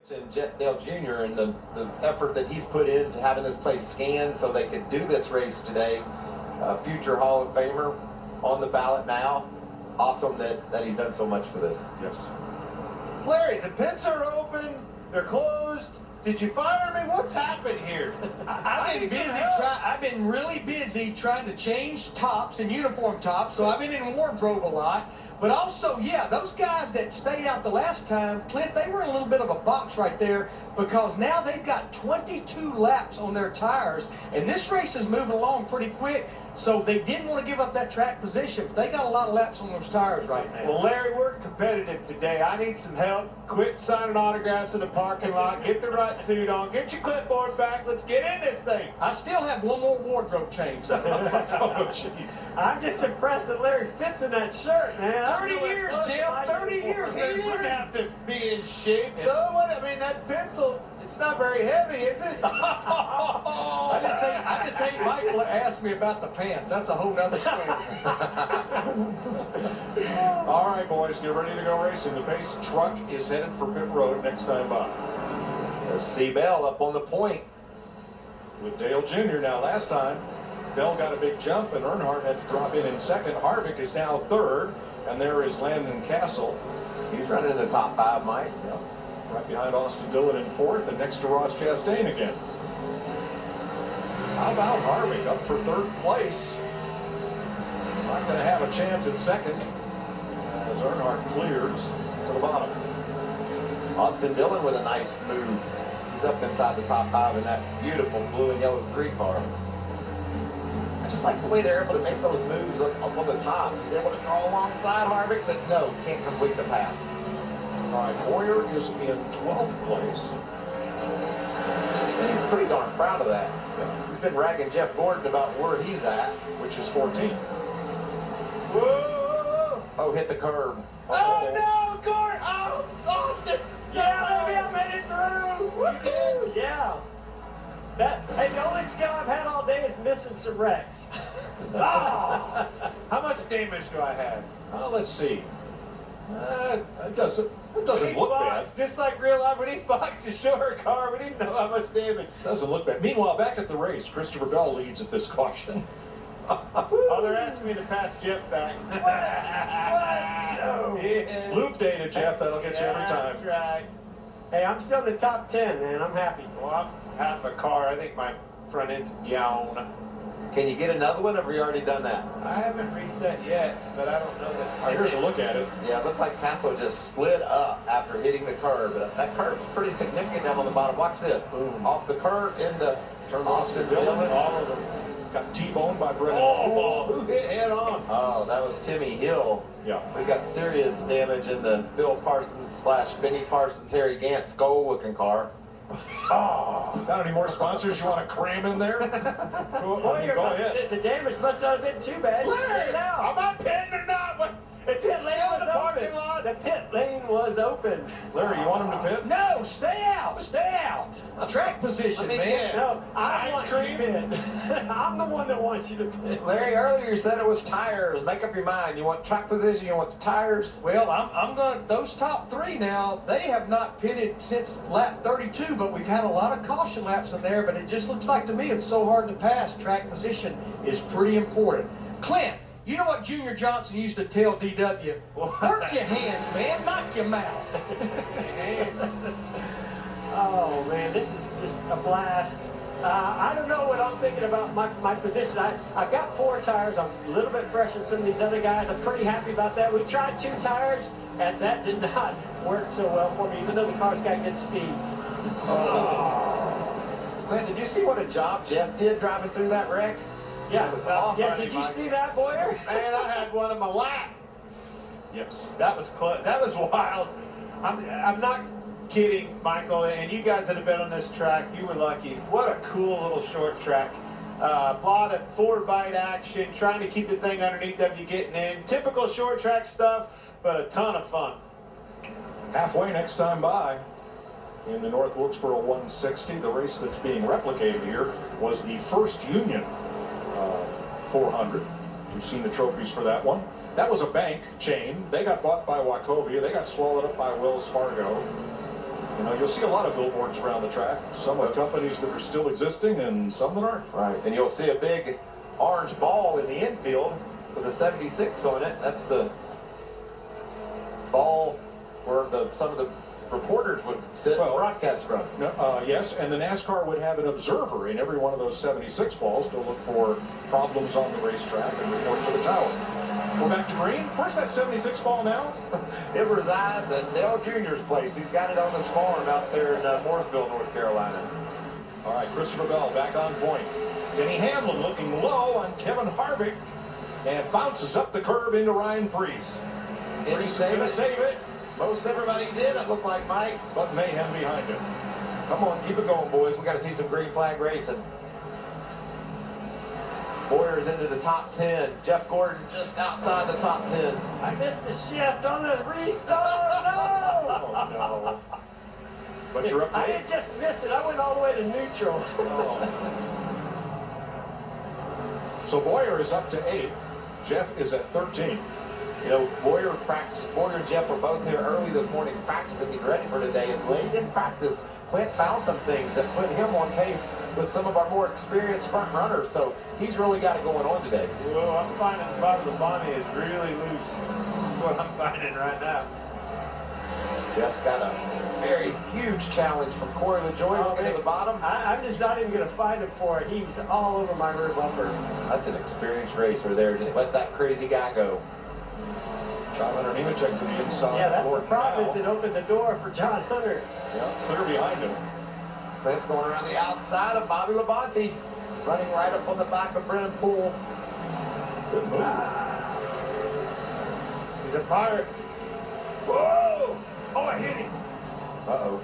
And Dale Jr. and the effort that he's put into having this place scanned so they could do this race today. Future Hall of Famer on the ballot now. Awesome that he's done so much for this. Yes. Larry, the pits are open. They're closed. Did you fire me? What's happened here? I've been really busy trying to change tops and uniform tops, so I've been in wardrobe a lot. But also, yeah, those guys that stayed out the last time, Clint, they were in a little bit of a box right there because now they've got 22 laps on their tires, and this race is moving along pretty quick. So they didn't want to give up that track position, but they got a lot of laps on those tires right now. Well, Larry, we're competitive today. I need some help. Quit signing autographs in the parking lot. Get the right suit on. Get your clipboard back. Let's get in this thing. I still have one more wardrobe change. Oh, jeez. I'm just impressed that Larry fits in that shirt, man. 30 years, Jim. 30 years. He didn't have to be in shape, though. I mean, that pencil, it's not very heavy, is it? I just hate Michael asked me about the pants. That's a whole nother story. All right, boys, get ready to go racing. The pace truck is headed for pit road next time by. There's C. Bell up on the point. With Dale Jr. now. Last time, Bell got a big jump, and Earnhardt had to drop in second. Harvick is now third, and there is Landon Castle. He's running in the top 5, Mike. Yep. Right behind Austin Dillon in fourth, and next to Ross Chastain again. How about Harvick up for third place? Not going to have a chance at second as Earnhardt clears to the bottom. Austin Dillon with a nice move. He's up inside the top 5 in that beautiful blue and yellow 3 car. I just like the way they're able to make those moves up on the top. He's able to draw alongside Harvick, but no, can't complete the pass. All right, Boyer is in 12th place. And he's pretty darn proud of that. He's been ragging Jeff Gordon about where he's at. Which is 14th. Whoa! Oh, hit the curb. Oh, no, Gordon! Oh, Austin! Yeah, baby, I made it through. Woo-hoo. Yeah. Hey, the only skill I've had all day is missing some wrecks. Oh! How much damage do I have? Let's see. It doesn't look bad. Just like real life, when he Fox a shorter car, we didn't know how much damage. Doesn't look bad. Meanwhile, back at the race, Christopher Bell leads at this caution. Oh, they're asking me to pass Jeff back. What? No. Yes. Loop data, Jeff. That'll get you every time. That's right. Hey, I'm still in the top 10, man. I'm happy. Well, I'm half a car. I think my front end's gone. Can you get another one, or have you already done that? I haven't reset yet, but I don't know that. All right, here's a look at it. Yeah, it looked like Castle just slid up after hitting the curb. That curb is pretty significant down on the bottom. Watch this. Boom. Off the curb in the Turn Austin Austin Dillon. Dillon. All of them. Got T-boned by Brennan. Oh, who hit head on? Oh, that was Timmy Hill. Yeah. We got serious damage in the Phil Parsons / Benny Parsons, Harry Gant skull-looking car. Oh, got any more sponsors you want to cram in there? Go ahead. The damage must not have been too bad. You stayed out. Am I pitting or not? What? It's Pit still lane in was the parking open. lot. The pit lane was open. Larry, you want him to pit? No, stay out. Stay out. Track position, man. No, I Ice want cream? you to pit. I'm the one that wants you to pit. Larry, earlier you said it was tires. Make up your mind. You want track position, you want the tires? Well, I'm going to, those top 3 now, they have not pitted since lap 32, but we've had a lot of caution laps in there, but it just looks like to me it's so hard to pass. Track position is pretty important. Clint, you know what Junior Johnson used to tell DW? Work your hands, man, not your mouth. Oh, man, this is just a blast. I don't know what I'm thinking about my position. I've got 4 tires. I'm a little bit fresher than some of these other guys. I'm pretty happy about that. We tried 2 tires, and that did not work so well for me, even though the car's got good speed. Clint, did you see what a job Jeff did driving through that wreck? Yeah, It was awesome. yeah. Did you see that, Boyer? Man, I had one in my lap. Yes. That was that was wild. I'm not kidding, Michael, and you guys that have been on this track, you were lucky. What a cool little short track. A lot of forward bite action, trying to keep the thing underneath of you getting in. Typical short track stuff, but a ton of fun. Halfway next time by. In the North Wilkesboro 160, the race that's being replicated here was the first Union 400. You've seen the trophies for that one. That was a bank chain. They got bought by Wachovia. They got swallowed up by Wells Fargo. You know, you'll see a lot of billboards around the track. Some with companies that are still existing and some that aren't. Right, and you'll see a big orange ball in the infield with a 76 on it. That's the ball where some of the reporters would sit and broadcast from. Yes, and the NASCAR would have an observer in every one of those 76 balls to look for problems on the racetrack and report to the tower. We're back to green. Where's that 76 ball now? It resides at Dale Jr.'s place. He's got it on his farm out there in Morrisville, North Carolina. All right, Christopher Bell back on point. Denny Hamlin looking low on Kevin Harvick and bounces up the curb into Ryan Preece. Preece is going to save it. Most everybody did, it looked like, Mike. But mayhem behind him. Come on, keep it going, boys. We got to see some green flag racing. Boyer's into the top 10. Jeff Gordon just outside the top 10. I missed the shift on the restart. No! Oh, no. But you're up to I 8. didn't just miss it. I went all the way to neutral. So Boyer is up to 8th. Jeff is at 13. You know, Boyer and Jeff were both here early this morning practicing, getting ready for today. And late in practice, Clint found some things that put him on pace with some of our more experienced front runners. So he's really got it going on today. Well, I'm finding the bottom of the bonnet is really loose. That's what I'm finding right now. Jeff's got a very huge challenge from Corey LaJoie looking at the bottom. I'm just not even going to fight him for it. He's all over my rear bumper. That's an experienced racer there. Just let that crazy guy go. John Hunter Nemechek to the inside. Yeah, that's the Lord problem. now. It opened the door for John Hunter. Yeah, clear behind him. Clint's going around the outside of Bobby Labonte, running right up on the back of Brennan Poole. Good move. He's a pirate. Whoa! Oh, I hit him. Uh-oh.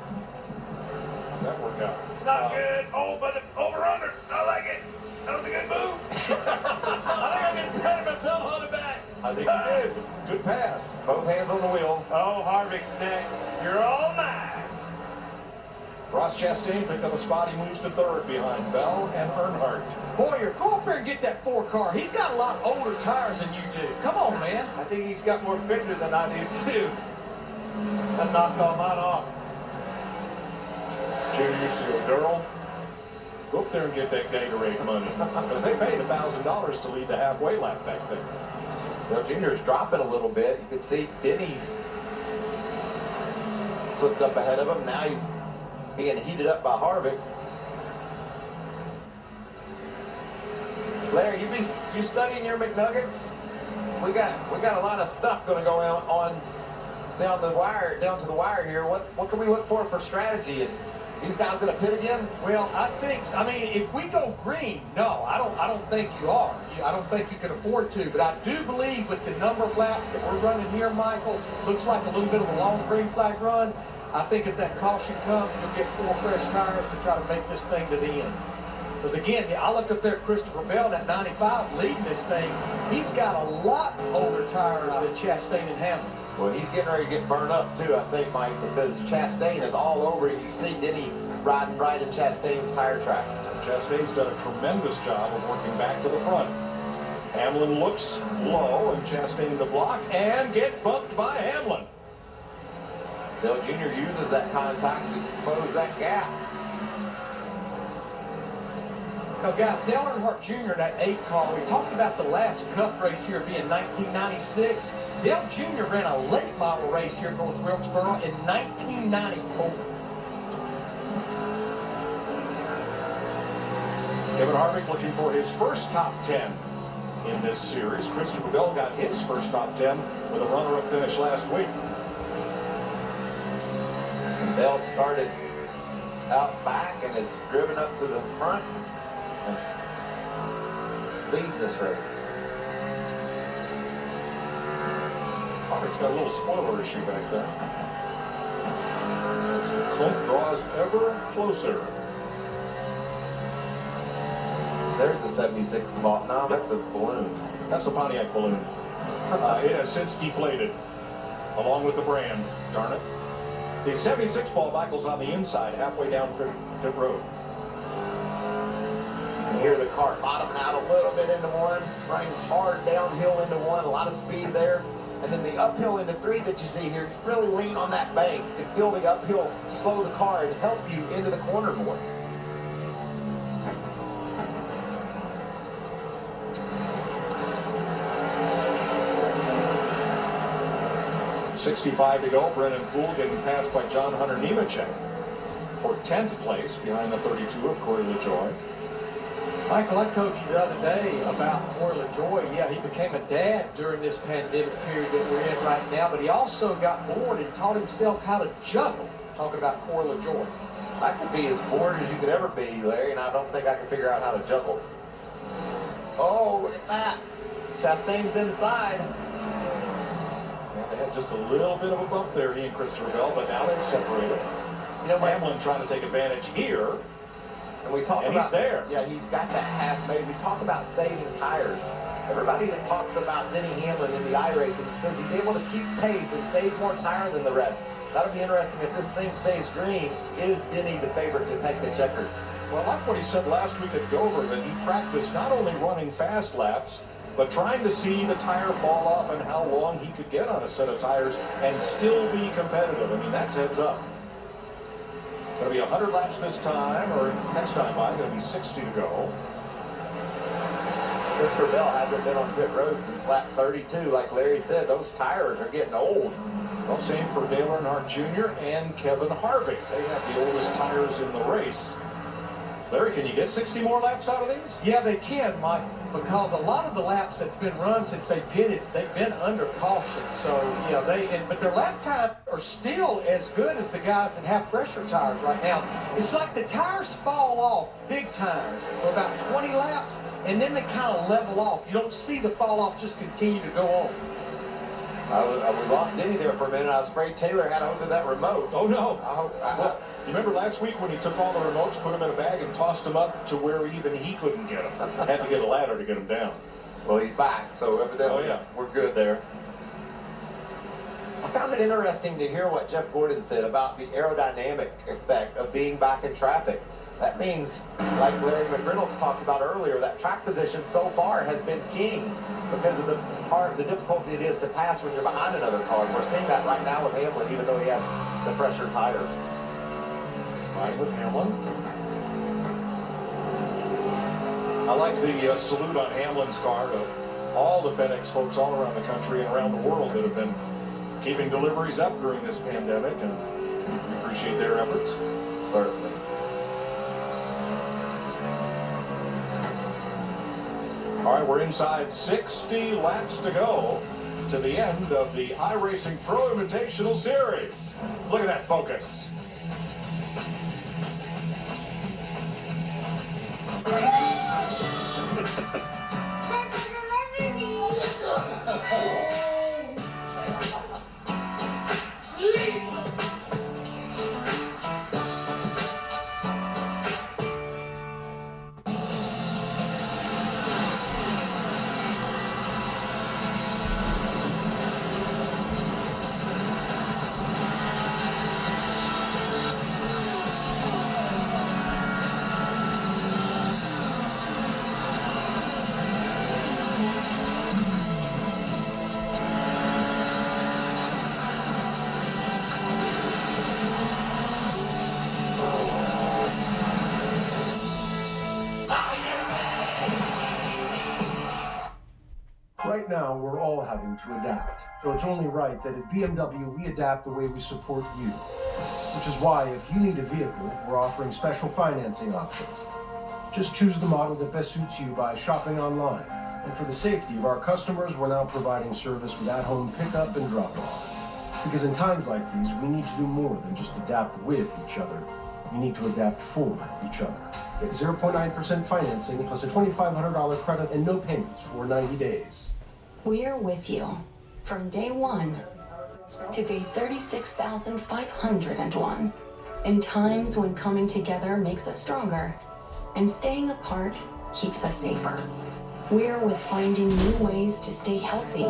That worked out. Not good. Oh, but over under. I like it. That was a good move. I think I just patted myself on the back. I think he did. Good pass. Both hands on the wheel. Oh, Harvick's next. You're all mine. Ross Chastain picked up a spot. He moves to 3rd behind Bell and Earnhardt. Boyer, go up there and get that 4 car. He's got a lot older tires than you do. Come on, man. I think he's got more fender than I do, too. I knocked all mine off. Junior Seal Durrell. Go up there and get that Gatorade money. Because they paid $1,000 to lead the halfway lap back then. Well, Junior's dropping a little bit. You can see Denny slipped up ahead of him. Now he's being heated up by Harvick. Larry, you studying your McNuggets? We got a lot of stuff going to go on down to the wire here. What can we look for strategy? And these guys going to pit again? Well, I mean, if we go green, no, I don't think you are. I don't think you can afford to. But I do believe with the number of laps that we're running here, Michael, looks like a little bit of a long green flag run. I think if that caution comes, you'll get 4 fresh tires to try to make this thing to the end. Because again, I look up there at Christopher Bell, that 95 leading this thing. He's got a lot older tires than Chastain and Hamlin. Well, he's getting ready to get burned up too, I think, Mike, because Chastain is all over. You see Denny riding right in Chastain's tire tracks. Chastain's done a tremendous job of working back to the front. Hamlin looks low and Chastain to block and get bumped by Hamlin. Dale Jr. uses that contact to close that gap. Now, guys, Dale Earnhardt Jr. in that 8 car, we talked about the last Cup race here being 1996. Dale Jr. ran a late model race here at North Wilkesboro in 1994. Kevin Harvick looking for his first top 10 in this series. Christopher Bell got his first top 10 with a runner-up finish last week. Bell started out back and is driven up to the front and leads this race. Harvick's got a little spoiler issue back there. As Clint draws ever closer. There's the 76 ball. No, that's a balloon. That's a Pontiac balloon. It has since deflated, along with the brand. Darn it. The 76 ball, Michael's on the inside, halfway down pit road. You can hear the car bottoming out a little bit into one, running hard downhill into one. A lot of speed there. And then the uphill into 3 that you see here, you really lean on that bank. You can feel the uphill slow the car and help you into the corner more. .65 to go. Brennan Poole getting passed by John Hunter Nemechek for 10th place behind the 32 of Corey LaJoie. Michael, I told you the other day about Corey LaJoie. Yeah, he became a dad during this pandemic period that we're in right now, but he also got bored and taught himself how to juggle. Talking about Corey LaJoie. I could be as bored as you could ever be, Larry, and I don't think I can figure out how to juggle. Oh, look at that. Chastain's inside. Yeah, they had just a little bit of a bump there, he and Christopher Bell, but now they've separated. You know, Hamlin trying to take advantage here. And we talk about, he's there. Yeah, he's got that pass made. We talk about saving tires. Everybody that talks about Denny Hamlin in the iRacing says he's able to keep pace and save more tire than the rest. That'll be interesting if this thing stays green. Is Denny the favorite to take the checker? Well, I like what he said last week at Dover, that he practiced not only running fast laps, but trying to see the tire fall off and how long he could get on a set of tires and still be competitive. I mean, that's heads up. Going to be 100 laps this time, or next time by, going to be 60 to go. Christopher Bell hasn't been on pit road since lap 32. Like Larry said, those tires are getting old. Well, same for Dale Earnhardt Jr. and Kevin Harvick. They have the oldest tires in the race. Larry, can you get 60 more laps out of these? Yeah, they can, Mike, because a lot of the laps that's been run since they pitted, they've been under caution. So, yeah, but their lap time are still as good as the guys that have fresher tires right now. It's like the tires fall off big time for about 20 laps, and then they kind of level off. You don't see the fall off just continue to go on. We lost Denny there for a minute. I was afraid Taylor had hold of that remote. Oh, no. Well, you remember last week when he took all the remotes, put them in a bag, and tossed them up to where even he couldn't get them? Had to get a ladder to get them down. Well, he's back, so evidently we're good there. I found it interesting to hear what Jeff Gordon said about the aerodynamic effect of being back in traffic. That means, like Larry McReynolds talked about earlier, that track position so far has been king because of the difficulty it is to pass when you're behind another car. And we're seeing that right now with Hamlin, even though he has the fresher tires. Right with Hamlin. I like the salute on Hamlin's car to all the FedEx folks all around the country and around the world that have been keeping deliveries up during this pandemic, and we appreciate their efforts. Certainly. All right, we're inside 60 laps to go to the end of the iRacing Pro Invitational Series. Look at that focus. Right now, we're all having to adapt. So it's only right that at BMW, we adapt the way we support you. Which is why, if you need a vehicle, we're offering special financing options. Just choose the model that best suits you by shopping online. And for the safety of our customers, we're now providing service with at-home pickup and drop-off. Because in times like these, we need to do more than just adapt with each other. We need to adapt for each other. Get 0.9% financing plus a $2,500 credit and no payments for 90 days. We're with you from day 1 to day 36,501. In times when coming together makes us stronger and staying apart keeps us safer. We're with finding new ways to stay healthy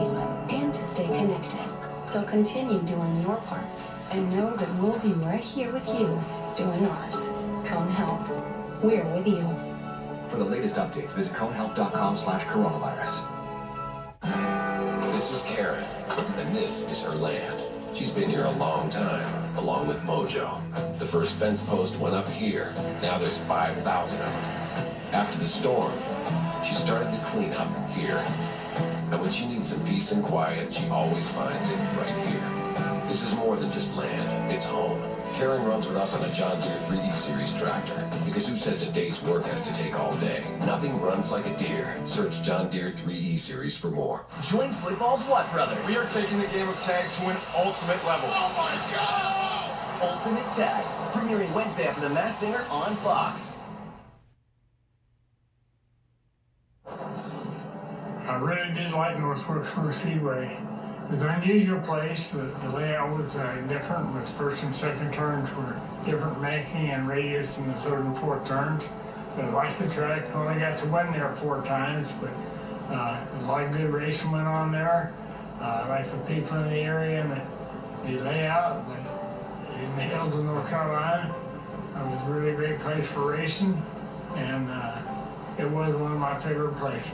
and to stay connected. So continue doing your part and know that we'll be right here with you doing ours. Cone Health. We're with you. For the latest updates, visit conehealth.com/coronavirus. This This is Karen, and this is her land. She's been here a long time, along with Mojo. The first fence post went up here. Now there's 5,000 of them. After the storm, she started the cleanup here. And when she needs some peace and quiet, she always finds it right here. This is more than just land, it's home. Karen runs with us on a John Deere 3E Series tractor, because who says a day's work has to take all day? Nothing runs like a Deere. Search John Deere 3E Series for more. Join football's what, brothers? We are taking the game of tag to an ultimate level. Oh my God! Ultimate Tag, premiering Wednesday after The Masked Singer on Fox. I really did like North Wilkesboro Speedway. It was an unusual place. The layout was different, with first and second turns were different making and radius in the third and fourth turns. But I liked the track. I only got to win there 4 times, but a lot of good racing went on there. I liked the people in the area and the layout. But in the hills of North Carolina, it was a really great place for racing, and it was one of my favorite places.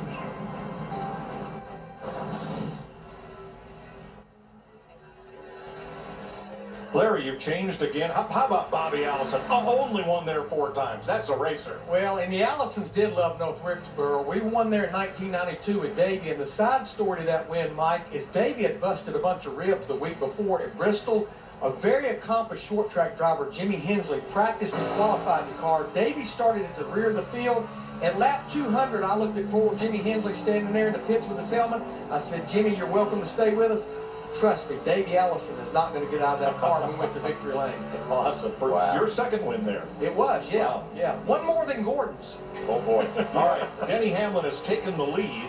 Larry, you've changed again. How about Bobby Allison? Only won there 4 times. That's a racer. Well, and the Allisons did love North Wilkesboro. We won there in 1992 with Davey, and the side story to that win, Mike, is Davey had busted a bunch of ribs the week before at Bristol. A very accomplished short track driver, Jimmy Hensley, practiced and qualified the car. Davey started at the rear of the field. At lap 200, I looked at poor Jimmy Hensley standing there in the pits with the Selman. I said, Jimmy, you're welcome to stay with us. Trust me, Davey Allison is not going to get out of that car when we went to victory lane. Awesome. Wow. Your second win there. It was, yeah. Wow. Yeah. One more than Gordon's. Oh, boy. All right. Denny Hamlin has taken the lead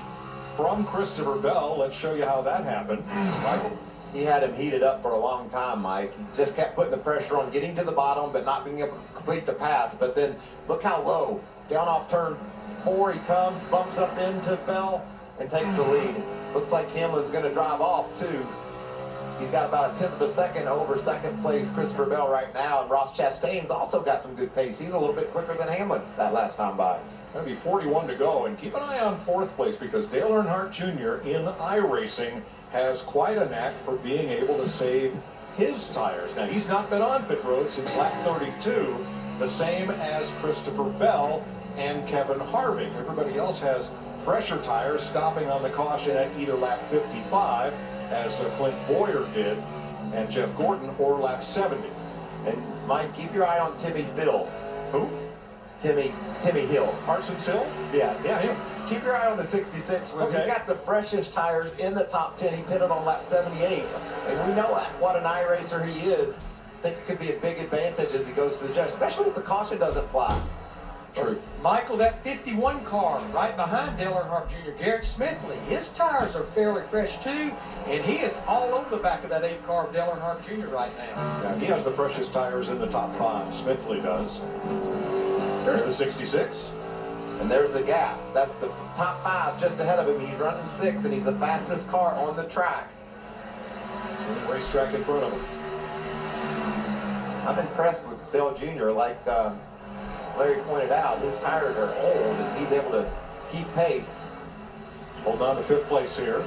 from Christopher Bell. Let's show you how that happened. Michael? He had him heated up for a long time, Mike. He just kept putting the pressure on getting to the bottom, but not being able to complete the pass. But then look how low. Down off turn 4, he comes, bumps up into Bell, and takes the lead. Looks like Hamlin's going to drive off, too. He's got about a 10th of a second over second place Christopher Bell right now, and Ross Chastain's also got some good pace. He's a little bit quicker than Hamlin that last time by. Going to be 41 to go, and keep an eye on 4th place because Dale Earnhardt Jr. in iRacing has quite a knack for being able to save his tires. Now, he's not been on pit road since lap 32, the same as Christopher Bell and Kevin Harvick. Everybody else has fresher tires, stopping on the caution at either lap 55, as Clint Boyer did, and Jeff Gordon, or lap 70. And Mike, keep your eye on Timmy Hill. Who? Timmy Hill. Parsons Hill? Yeah, him. Keep your eye on the 66. Okay. He's got the freshest tires in the top 10. He pitted on lap 78. And we know what an iRacer he is. I think it could be a big advantage as he goes to the judge, especially if the caution doesn't fly. True. Michael, that 51 car right behind Dale Earnhardt Jr., Garrett Smithley, his tires are fairly fresh too, and he is all over the back of that 8 car of Dale Earnhardt Jr. right now. Yeah, he has the freshest tires in the top 5. Smithley does. There's the 66. And there's the gap. That's the top 5 just ahead of him. He's running 6, and he's the fastest car on the track. Racetrack in front of him. I'm impressed with Dale Jr. Like Larry pointed out, his tires are old, and he's able to keep pace. Holding on to 5th place here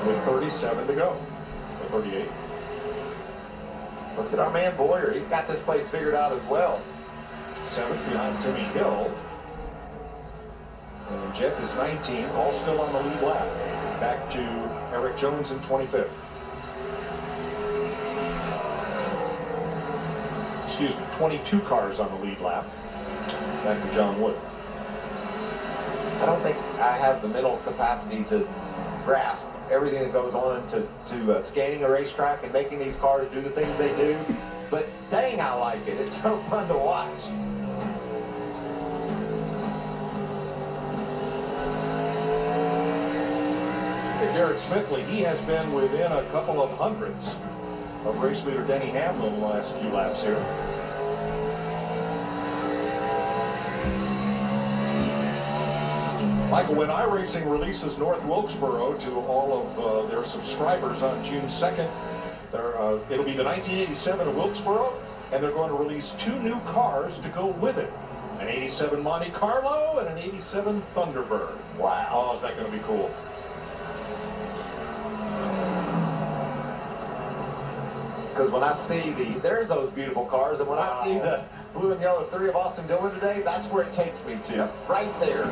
with 37 to go. Or 38. Look at our man Boyer. He's got this place figured out as well. 7th behind Timmy Hill. And Jeff is 19th, all still on the lead lap. Back to Eric Jones in 25th. Excuse me, 22 cars on the lead lap. Back to John Wood. I don't think I have the mental capacity to grasp everything that goes on to scanning a racetrack and making these cars do the things they do. But dang, I like it. It's so fun to watch. Garrett Smithley, he has been within a couple of hundredths of race leader Denny Hamlin in the last few laps here. Michael, when iRacing releases North Wilkesboro to all of their subscribers on June 2nd, it'll be the 1987 Wilkesboro, and they're going to release 2 new cars to go with it. An 87 Monte Carlo and an 87 Thunderbird. Wow. Oh, is that going to be cool? Because when I see there's those beautiful cars, and when I see the blue and yellow 3 of Austin Dillon today, that's where it takes me to. Right there.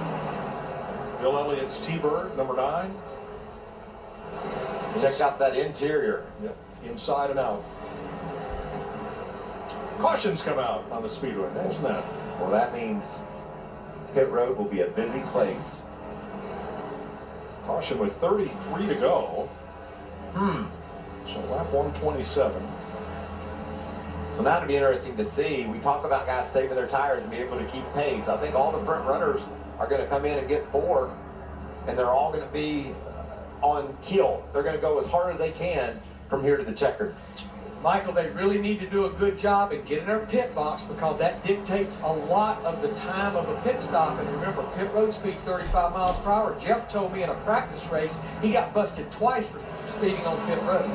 Bill Elliott's T-Bird, number 9. Check out that interior. Yep, inside and out. Cautions come out on the speedway. Imagine that. Well, that means pit road will be a busy place. Caution with 33 to go. So lap 127. So now it'll be interesting to see. We talk about guys saving their tires and be able to keep pace. I think all the front runners are going to come in and get 4, and they're all going to be on kill. They're going to go as hard as they can from here to the checkered. Michael, they really need to do a good job and get in their pit box, because that dictates a lot of the time of a pit stop. And remember, pit road speed 35 miles per hour. Jeff told me in a practice race he got busted twice for speeding on pit road.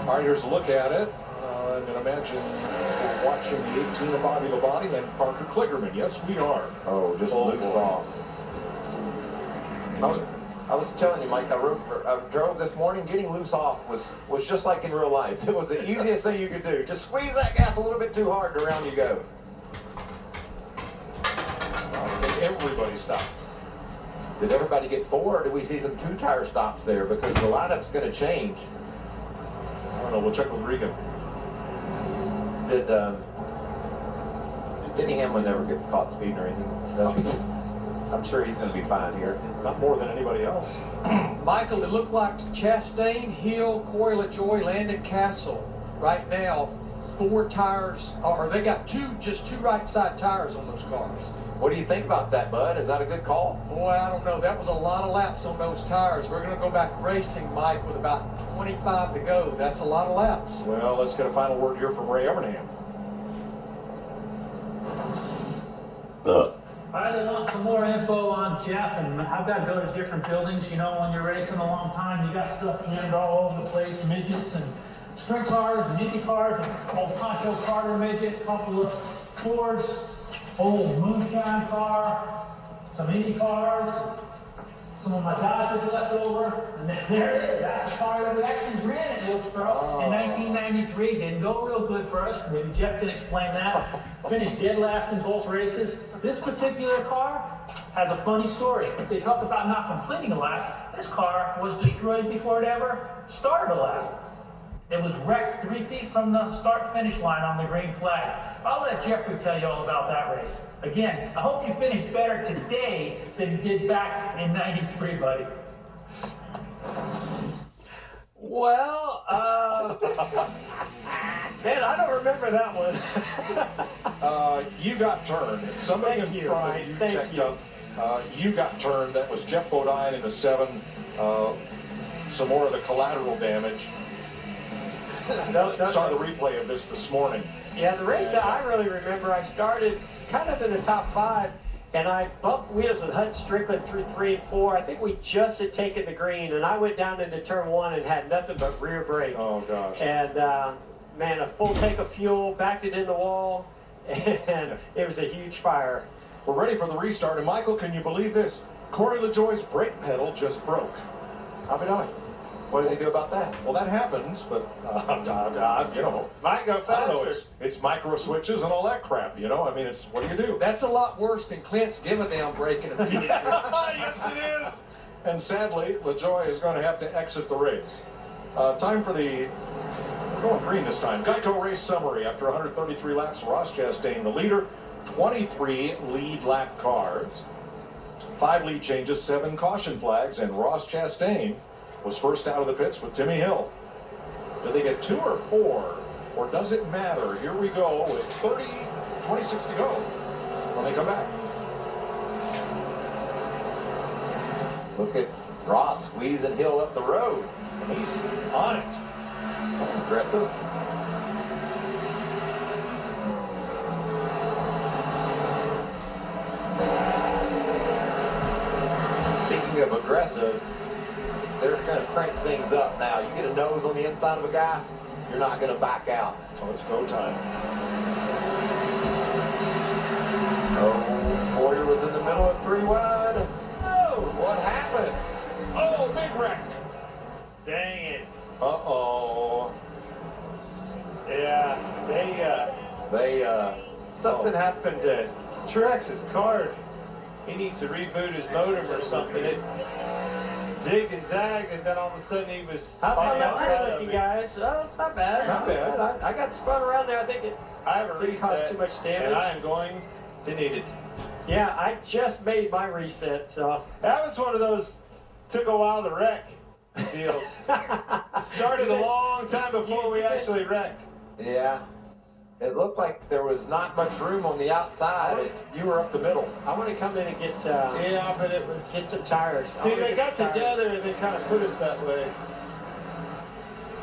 All right, here's a look at it. I'm going to imagine we're watching the 18 of Bobby Labonte and Parker Kligerman. Yes, we are. Oh, just loose off. I was telling you, Mike, I drove this morning. Getting loose off was just like in real life. It was the easiest thing you could do. Just squeeze that gas a little bit too hard, and around you go. I think everybody stopped. Did everybody get 4, or did we see some 2-tire stops there? Because the lineup's going to change. I don't know. We'll check with Regan. Did Denny Hamlin never gets caught speeding or anything? Does he? I'm sure he's going to be fine here. Not more than anybody else. Michael, it looked like Chastain, Hill, Corey LaJoie, Landon Castle. Right now, 4 tires, or they got just two right side tires on those cars. What do you think about that, Bud? Is that a good call? Boy, I don't know. That was a lot of laps on those tires. We're going to go back racing, Mike, with about 25 to go. That's a lot of laps. Well, let's get a final word here from Ray Evernham. I want some more info on Jeff, and I've got to go to different buildings. You know, when you're racing a long time, you got stuff jammed all over the place, midgets and sprint cars and Indy cars, and old Pancho Carter midget, a couple of Fords, old moonshine car, some Indy cars, some of my Dodgers left over, and then there it is. That's the car that we actually ran at Wilkesboro in 1993. Didn't go real good for us. Maybe Jeff can explain that. Finished dead last in both races. This particular car has a funny story. They talk about not completing a lap. This car was destroyed before it ever started a lap. It was wrecked 3 feet from the start-finish line on the green flag. I'll let Jeffrey tell you all about that race. Again, I hope you finish better today than you did back in '93, buddy. Well, man, I don't remember that one. You got turned. Somebody Thank in you, front Ryan. of you Thank checked you. up. You got turned. That was Jeff Bodine in the 7. Some more of the collateral damage. Saw the replay of this morning. Yeah, the race that I really remember, I started kind of in the top 5, and I bumped wheels with Hud Strickland through 3 and 4. I think we just had taken the green, and I went down into turn 1 and had nothing but rear brake. Oh, gosh. And, man, a full tank of fuel, backed it in the wall, and it was a huge fire. We're ready for the restart, and Michael, can you believe this? Corey LaJoie's brake pedal just broke. I'll be darned. What does he do about that? Well, that happens, but, you know. Might go I don't know, faster. it's micro switches and all that crap, you know? I mean, it's, what do you do? That's a lot worse than Clint's giving down breaking a few. Yes, it is. And sadly, LaJoie is going to have to exit the race. Time for the, we're going green this time. Geico race summary. After 133 laps, Ross Chastain, the leader, 23 lead lap cars, 5 lead changes, 7 caution flags, and Ross Chastain was first out of the pits with Timmy Hill. Do they get 2 or 4, or does it matter? Here we go with 26 to go when they come back. Look at Ross squeezing Hill up the road. He's on it. That's aggressive. Speaking of aggressive, they're going to crank things up now. You get a nose on the inside of a guy, you're not going to back out. So it's go time. Oh, Boyer was in the middle of 3 wide. Oh, what happened? Oh, big wreck. Dang it. Uh-oh. something happened to Truex's car. He needs to reboot his modem or something. It zigged and zagged, and then all of a sudden he was How's on my the outside battery of looking, it. guys? Oh, it's not bad. Not bad. I got spun around there. I think it I have a didn't reset, cause too much damage. and I am going to need it. Yeah, I just made my reset, so. That was one of those took a while to wreck deals. Started a long time before we actually wrecked. Yeah. It looked like there was not much room on the outside. You were up the middle. I want to come in and get Yeah, but it was. get some tires. See, they got together and they kind of put us that way.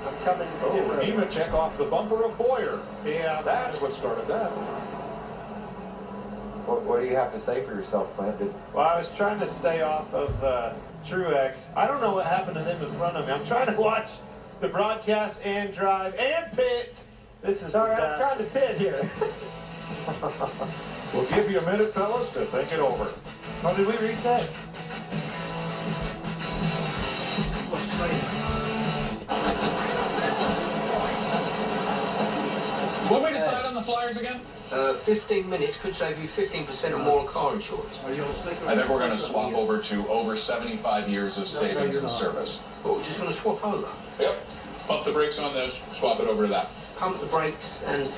I'm coming to Oh, get ready. Nemechek off the bumper of Boyer. Yeah, That's what started that. What do you have to say for yourself, Clint? Well, I was trying to stay off of Truex. I don't know what happened to them in front of me. I'm trying to watch the broadcast and drive and pit. This is Sorry, disaster. I'm trying to pit here. We'll give you a minute, fellas, to think it over. Oh, did we reset? What did we decide on the Flyers again? 15 minutes could save you 15% or more on car insurance. I think we're going to swap over to over 75 years of savings and service. But we're just going to swap over. Yep. Pump the brakes on this, swap it over to that. Pump the brakes and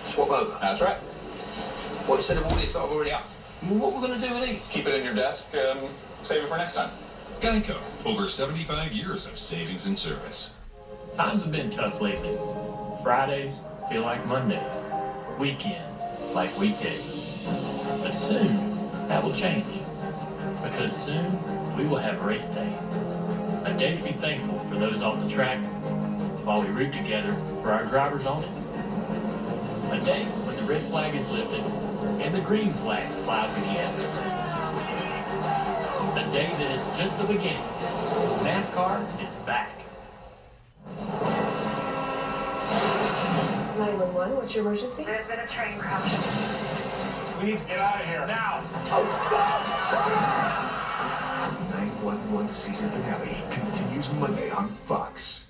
swap over. That's right. What, instead of all this I've already up? What we're going to do with these? Keep it in your desk, save it for next time. Geico, over 75 years of savings and service. Times have been tough lately. Fridays feel like Mondays. Weekends like weekdays. But soon, that will change. Because soon, we will have race day. A day to be thankful for those off the track, while we root together for our drivers on it. A day when the red flag is lifted, and the green flag flies again. A day that is just the beginning. NASCAR is back. 911, what's your emergency? There's been a train crash. We need to get out of here now. 911 season finale continues Monday on Fox.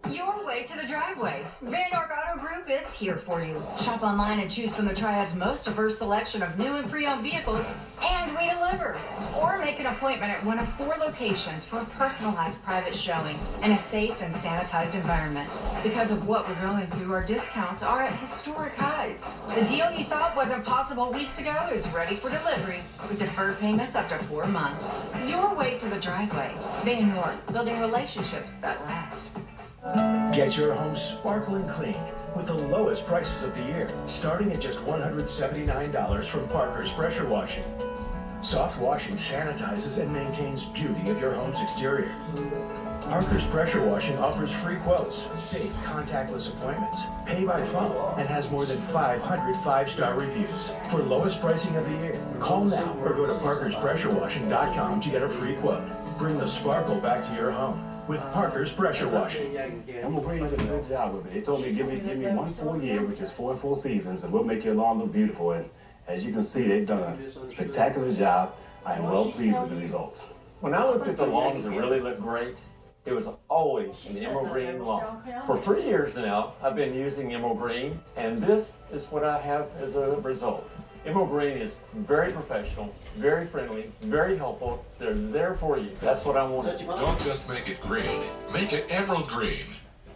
Your way to the driveway. Van Dork Auto Group is here for you. Shop online and choose from the Triad's most diverse selection of new and pre-owned vehicles, and we deliver. Or make an appointment at one of 4 locations for a personalized private showing in a safe and sanitized environment. Because of what we're going through, our discounts are at historic highs. The deal you thought wasn't possible weeks ago is ready for delivery with deferred payments up to 4 months. Your way to the driveway. Van Dork, building relationships that last. Get your home sparkling clean with the lowest prices of the year, starting at just $179 from Parker's Pressure Washing. Soft washing sanitizes and maintains beauty of your home's exterior. Parker's Pressure Washing offers free quotes, safe contactless appointments, pay by phone, and has more than 500 5-star reviews. For lowest pricing of the year, call now or go to parkerspressurewashing.com to get a free quote. Bring the sparkle back to your home with Parker's Pressure Washing. Emerald did a good job with it. They told me give me 1 full year, which is 4 full seasons, and we'll make your lawn look beautiful. And as you can see, they've done a spectacular job. I am well pleased with the results. When I looked at the lawns that really looked great, it was always an emerald green lawn. For 3 years now, I've been using emerald green, and this is what I have as a result. Emerald Green is very professional, very friendly, very helpful. They're there for you. That's what I wanted. Don't just make it green, make it emerald green.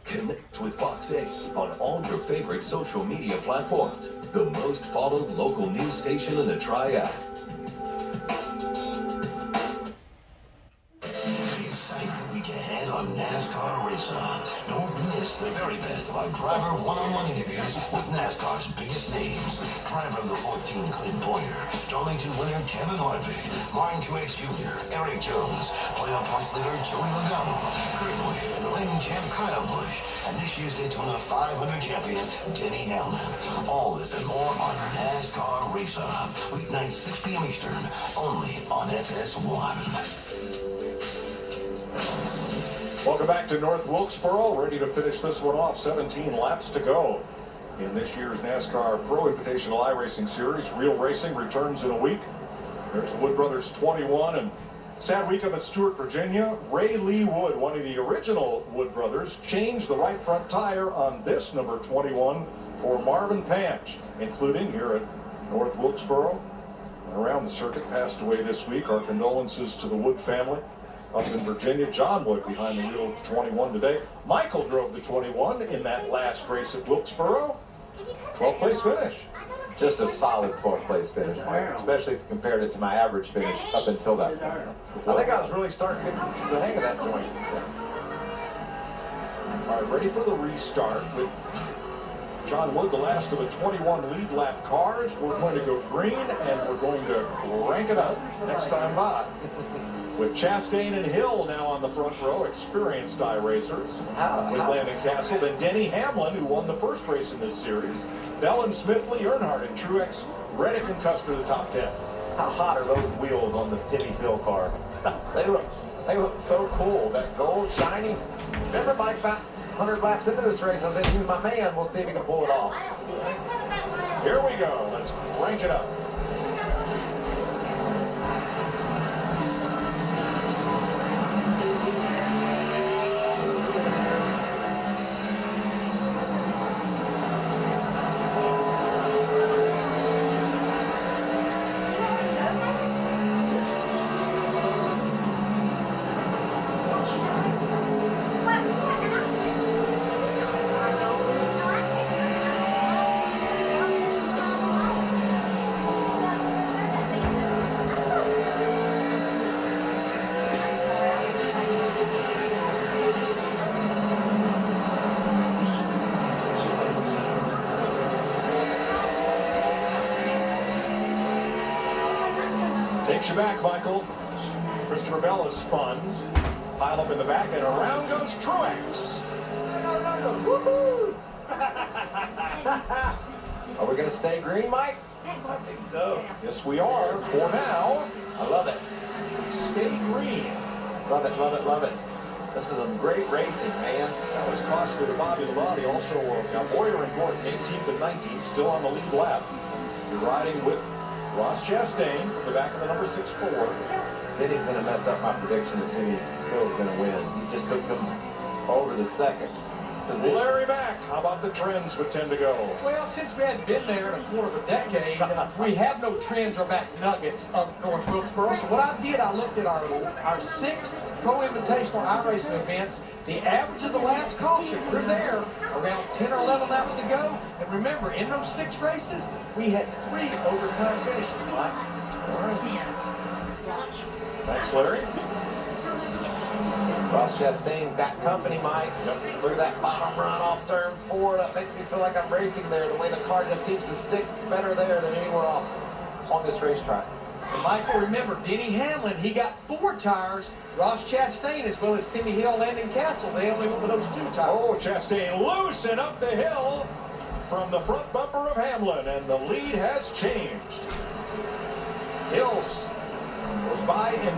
Connect with Fox 8 on all your favorite social media platforms. The most followed local news station in the Triad. Exciting week ahead on NASCAR Racer. Don't miss the very best of our driver one-on-one interviews with NASCAR's biggest names. Driver number 14, Clint Boyer. Darlington winner Kevin Harvick. Martin Truex Jr., Eric Jones. Playoff points leader Joey Logano. Kurt Busch and the reigning champ Kyle Busch. And this year's Daytona 500 champion Denny Hamlin. All this and more on NASCAR Racer. Weeknights 6 p.m. Eastern. Only on FS1. Welcome back to North Wilkesboro. Ready to finish this one off. 17 laps to go in this year's NASCAR Pro Invitational iRacing Series. Real racing returns in a week. There's Wood Brothers 21 and Sad week up at Stewart, Virginia. Ray Lee Wood, one of the original Wood brothers, changed the right front tire on this number 21 for Marvin Panch, including here at North Wilkesboro and around the circuit. Passed away this week. Our condolences to the Wood family up in Virginia. John Wood behind the wheel of the 21 today. Michael drove the 21 in that last race at Wilkesboro. 12th place finish. Just a solid 12th place finish, Mike, especially if you compared it to my average finish up until that point. I think I was really starting to get the hang of that joint. All right, ready for the restart with John Wood, the last of the 21 lead lap cars. We're going to go green and we're going to crank it up next time by. With Chastain and Hill now on the front row, experienced iRacers. With Landon Castle, then Denny Hamlin, who won the first race in this series. Bell and Smithley, Earnhardt, and Truex, Reddick and Custer the top 10. How hot are those wheels on the Timmy Phil car? They look so cool. That gold, shiny. Remember, Mike, about 100 laps into this race, I said, he's my man. We'll see if he can pull it off. Here we go. Let's crank it up. Takes you back, Michael. Christopher Bell is spun. Pile up in the back, and around goes Truex. Are we going to stay green, Mike? I think so. Yes, we are. For now. I love it. Stay green. Love it, love it, love it. This is some great racing, man. That was costly to Bobby Labonte. Also, now Boyer and Gordon, 18th and 19th, still on the lead lap. You're riding with Ross Chastain from the back of the number 6 Ford. Denny's going to mess up my prediction that Timmy Phil's going to win. He just took him over the second position. Larry Mack, how about the trends with 10 to go? Well, since we hadn't been there in a quarter of a decade, we have no trends or back nuggets of North Wilkesboro. So what I did, I looked at our 6 Pro Invitational iRacing events. The average of the last caution, we're there around 10 or 11 laps to go. And remember, in those 6 races, we had 3 overtime finishes, Mike. Thanks, Larry. Ross Chastain's got company, Mike. Yep. Look at that bottom run off turn 4. That makes me feel like I'm racing there. The way the car just seems to stick better there than anywhere else on this racetrack. And Michael, remember, Denny Hamlin, he got 4 tires. Ross Chastain, as well as Timmy Hill, Landon Castle, they only went with those 2 tires. Oh, Chastain loose and up the hill from the front bumper of Hamlin, and the lead has changed. Hill goes by in the